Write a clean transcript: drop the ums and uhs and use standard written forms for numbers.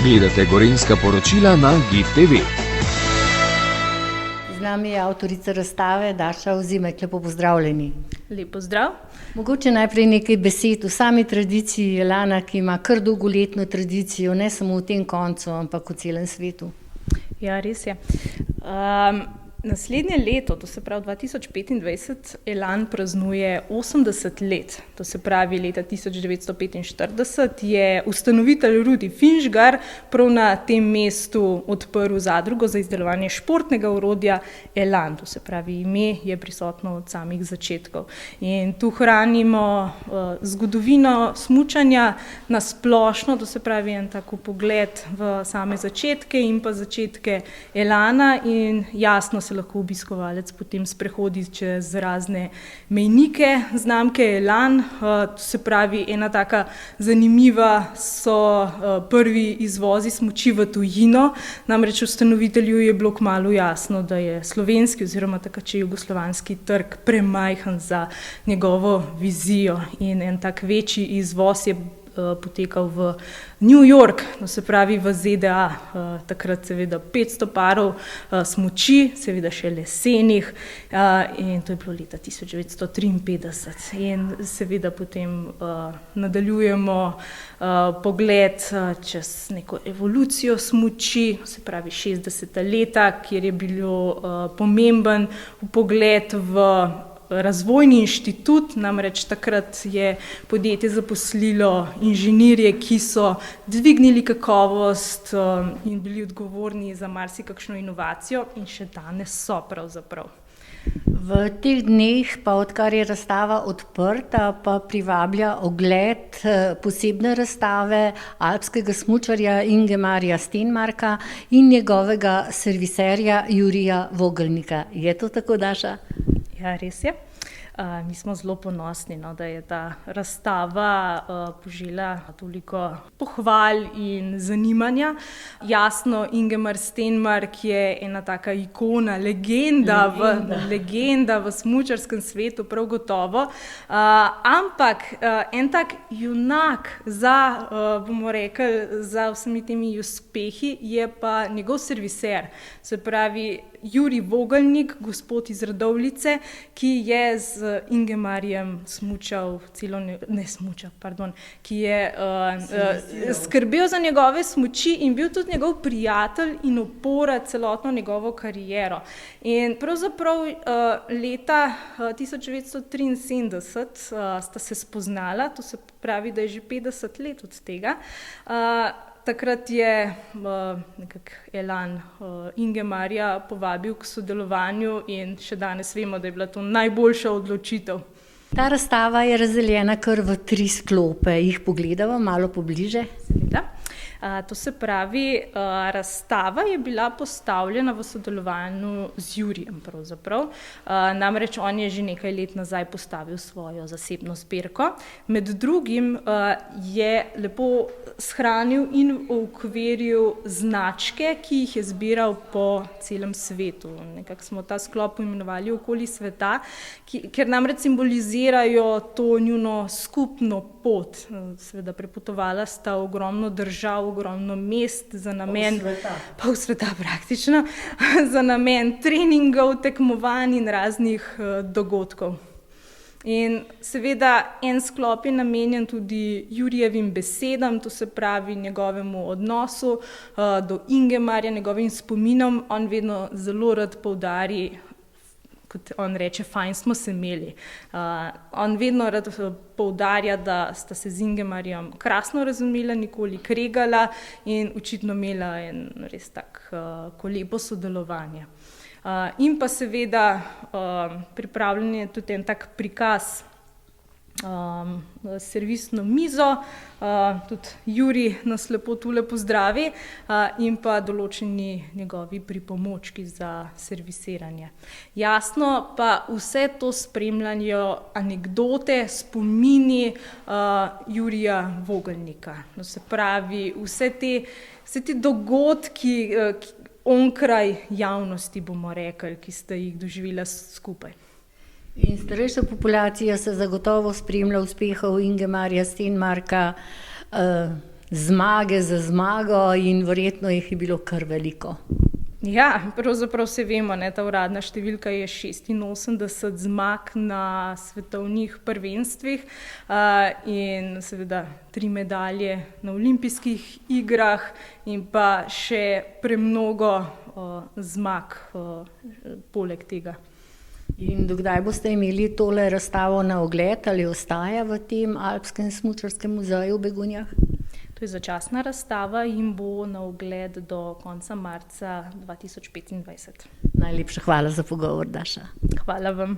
Gledate Gorenjska poročila na GIF TV. Z nami je avtorica razstave Daša Ozimek. Lepo pozdravljeni. Lep pozdrav. Mogoče najprej nekaj besed o sami tradiciji Elana, ki ima kar dolgoletno tradicijo, ne samo v tem koncu, ampak v celem svetu. Ja, res je. Naslednje leto, to se pravi 2025, Elan praznuje 80 let. To se pravi leta 1945 je ustanovitelj Rudi Finžgar prav na tem mestu odprl zadrugo za izdelovanje športnega orodja Elan. To se pravi, ime je prisotno od samih začetkov. In tu hranimo zgodovino smučanja na splošno, to se pravi en tako pogled v same začetke in pa začetke Elana in jasno se lahko obiskovalec potem sprehodi čez razne mejnike znamke Elan. To se pravi, ena taka zanimiva so prvi izvozi smuči v tujino, namreč ustanovitelju je bilo kmalu jasno, da je slovenski oziroma takrat še jugoslovanski trg premajhen za njegovo vizijo in en tak večji izvoz je potekal v New York, to se pravi v ZDA, takrat seveda 500 parov smuči, seveda še lesenih in to je bilo leta 1953 in seveda potem nadaljujemo pogled čez neko evolucijo smuči, se pravi 60. leta, kjer je bilo pomemben pogled v Razvojni inštitut, namreč takrat je podjetje zaposlilo inženirje, ki so dvignili kakovost in bili odgovorni za marsikakšno inovacijo in še danes so pravzaprav. V teh dneh, pa odkar je razstava odprta, pa privablja ogled posebne razstave alpskega smučarja Ingemarja Stenmarka in njegovega serviserja Jurija Vogelnika. Je to tako, Daša? Ja, res je. Mi smo zelo ponosni, da je ta razstava požela toliko pohval in zanimanja. Jasno, Ingemar Stenmark je ena taka ikona, legenda v smučarskem svetu, prav gotovo. Ampak en tak junak bomo rekli, za vsemi temi uspehi je pa njegov serviser. Se pravi, Jurij Vogelnik, gospod iz Radovljice, ki je z Ingemarjem ki je skrbel za njegove smuči in bil tudi njegov prijatelj in opora celotno njegovo kariero. In pravzaprav leta 1973 sta se spoznala, to se pravi, da je že 50 let od tega. Takrat je Elan Ingemarja povabil k sodelovanju in še danes vemo, da je bila to najboljša odločitev. Ta razstava je razdeljena kar v 3 sklope. Jih pogledamo malo pobliže? Seveda. To se pravi, razstava je bila postavljena v sodelovanju z Jurijem pravzaprav. Namreč on je že nekaj let nazaj postavil svojo zasebno zbirko. Med drugim je lepo shranil in ukviril značke, ki jih je zbiral po celem svetu. Nekako smo ta sklop imenovali Okoli sveta, ker namreč simbolizirajo to njuno skupno pot. Seveda prepotovala sta ogromno držav, ogromno mest za namen pol sveta praktično, za namen treningov, tekmovanj in raznih dogodkov. In seveda en sklop je namenjen tudi Jurijevim besedam, to se pravi njegovemu odnosu do Ingemarja, njegovim spominom. On vedno zelo rad poudari, kot on reče, fajn smo se imeli. On vedno rad poudarja, da sta se z Ingemarjem krasno razumela, nikoli kregala in očitno imela en res tako lepo sodelovanje. In pa seveda pripravljen je tudi en tak prikaz servisno mizo, tudi Jurij nas lepo tule pozdravi in pa določeni njegovi pripomočki za servisiranje. Jasno pa vse to spremljajo anekdote, spomini Jurija Vogelnika. No, se pravi, vse te dogodki onkraj javnosti, bomo rekli, ki ste jih doživela skupaj. In starejša populacija se zagotovo spremlja uspehov Ingemarja Stenmarka. zmage za zmago in verjetno jih je bilo kar veliko. Ja, pravzaprav se vemo, ne, ta uradna številka je 86 zmag na svetovnih prvenstvih in seveda 3 medalje na olimpijskih igrah in pa še premnogo zmag poleg tega. In dokdaj boste imeli tole razstavo na ogled ali ostaja v tem Alpskem smučarskem muzeju v Begunjah? To je začasna razstava in bo na ogled do konca marca 2025. Najlepša hvala za pogovor, Daša. Hvala vam.